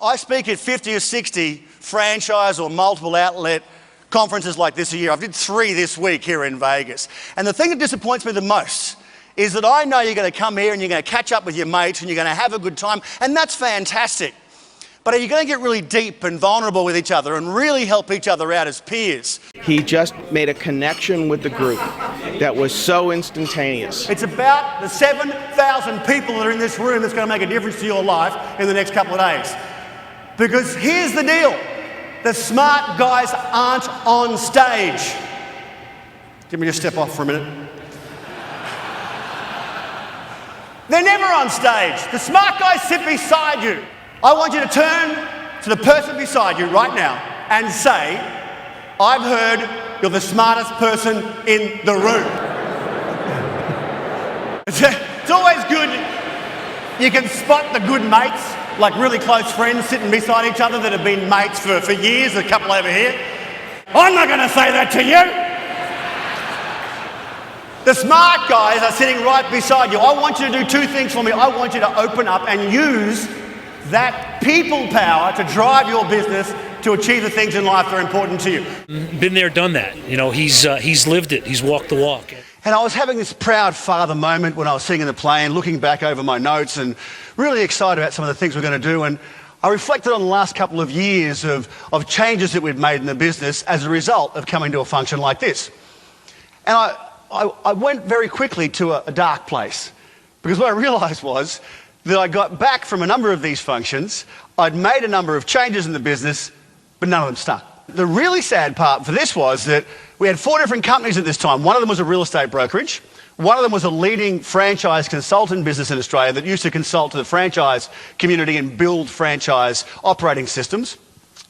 I speak at 50 or 60 franchise or multiple outlet conferences like this a year. I did 3 this week here in Vegas. And the thing that disappoints me the most is that I know you're going to come here and you're going to catch up with your mates and you're going to have a good time, and that's fantastic. But are you going to get really deep and vulnerable with each other and really help each other out as peers? He just made a connection with the group that was so instantaneous. It's about the 7,000 people that are in this room that's going to make a difference to your life in the next couple of days. Because here's the deal. The smart guys aren't on stage. Let me just step off for a minute. They're never on stage. The smart guys sit beside you. I want you to turn to the person beside you right now and say, I've heard you're the smartest person in the room. It's always good. You can spot the good mates, like really close friends sitting beside each other that have been mates for years, a couple over here. I'm not going to say that to you. The smart guys are sitting right beside you. I want you to do 2 things for me. I want you to open up and use that people power to drive your business to achieve the things in life that are important to you. Been there, done that. You know, he's lived it. He's walked the walk. And I was having this proud father moment when I was sitting in the plane, looking back over my notes and really excited about some of the things we're going to do. And I reflected on the last couple of years of changes that we've made in the business as a result of coming to a function like this. And I went very quickly to a dark place, because what I realised was that I got back from a number of these functions, I'd made a number of changes in the business, but none of them stuck. The really sad part for this was that we had 4 different companies at this time. One of them was a real estate brokerage. One of them was a leading franchise consultant business in Australia that used to consult to the franchise community and build franchise operating systems.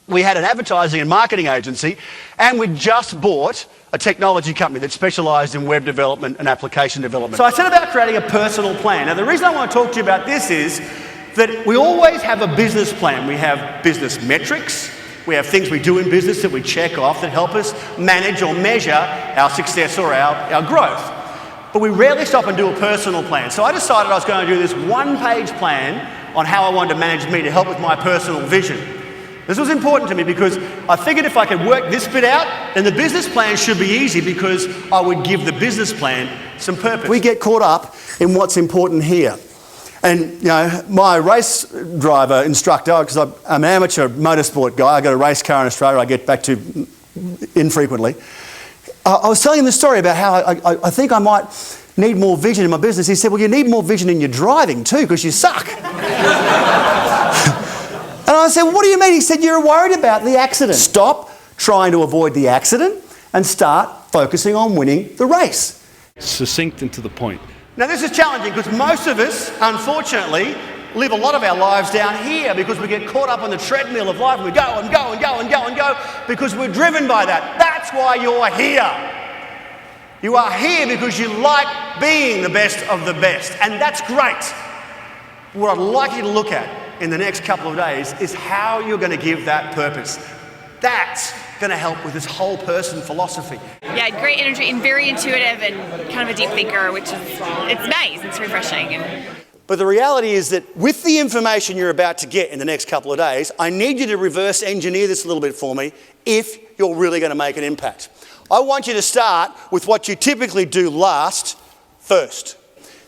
We had an advertising and marketing agency, and we just bought a technology company that specialised in web development and application development. So I set about creating a personal plan. Now, the reason I want to talk to you about this is that we always have a business plan. We have business metrics. We have things we do in business that we check off that help us manage or measure our success or our growth. But we rarely stop and do a personal plan. So I decided I was going to do this 1-page plan on how I wanted to manage me to help with my personal vision. This was important to me because I figured if I could work this bit out, then the business plan should be easy because I would give the business plan some purpose. We get caught up in what's important here. And, you know, my race driver instructor, because I'm an amateur motorsport guy, I got a race car in Australia I get back to infrequently. I was telling him the story about how I think I might need more vision in my business. He said, well, you need more vision in your driving too because you suck. And I said, what do you mean? He said, you're worried about the accident. Stop trying to avoid the accident and start focusing on winning the race. Succinct and to the point. Now, this is challenging because most of us, unfortunately, live a lot of our lives down here because we get caught up on the treadmill of life and we go and go and go and go and go because we're driven by that. That's why you're here. You are here because you like being the best of the best, and that's great. What I'd like you to look at in the next couple of days is how you're going to give that purpose. That's going to help with this whole person philosophy. Yeah, great energy and very intuitive and kind of a deep thinker, which is, it's nice, it's refreshing. But the reality is that with the information you're about to get in the next couple of days, I need you to reverse engineer this a little bit for me if you're really going to make an impact. I want you to start with what you typically do last first.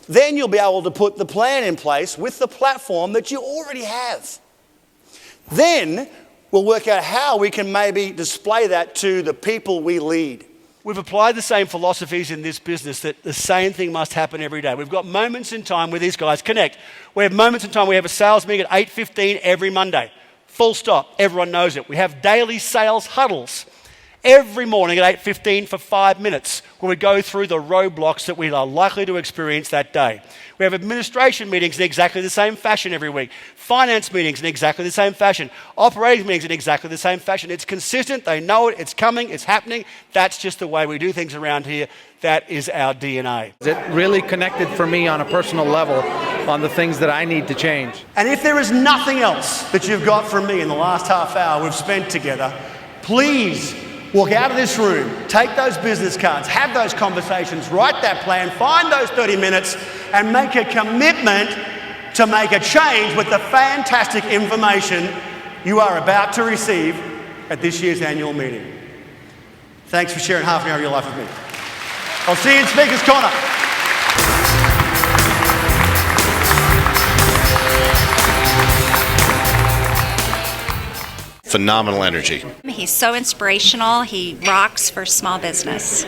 Then you'll be able to put the plan in place with the platform that you already have. Then we'll work out how we can maybe display that to the people we lead. We've applied the same philosophies in this business that the same thing must happen every day. We've got moments in time where these guys connect. We have moments in time, we have a sales meeting at 8:15 every Monday. Full stop, everyone knows it. We have daily sales huddles every morning at 8:15 for 5 minutes where we go through the roadblocks that we are likely to experience that day. We have administration meetings in exactly the same fashion every week. Finance meetings in exactly the same fashion. Operating meetings in exactly the same fashion. It's consistent, they know it, it's coming, it's happening. That's just the way we do things around here. That is our DNA. It really connected for me on a personal level on the things that I need to change. And if there is nothing else that you've got from me in the last half hour we've spent together, please walk out of this room, take those business cards, have those conversations, write that plan, find those 30 minutes and make a commitment to make a change with the fantastic information you are about to receive at this year's annual meeting. Thanks for sharing half an hour of your life with me. I'll see you in Speaker's Corner. Phenomenal energy. He's so inspirational. He rocks for small business.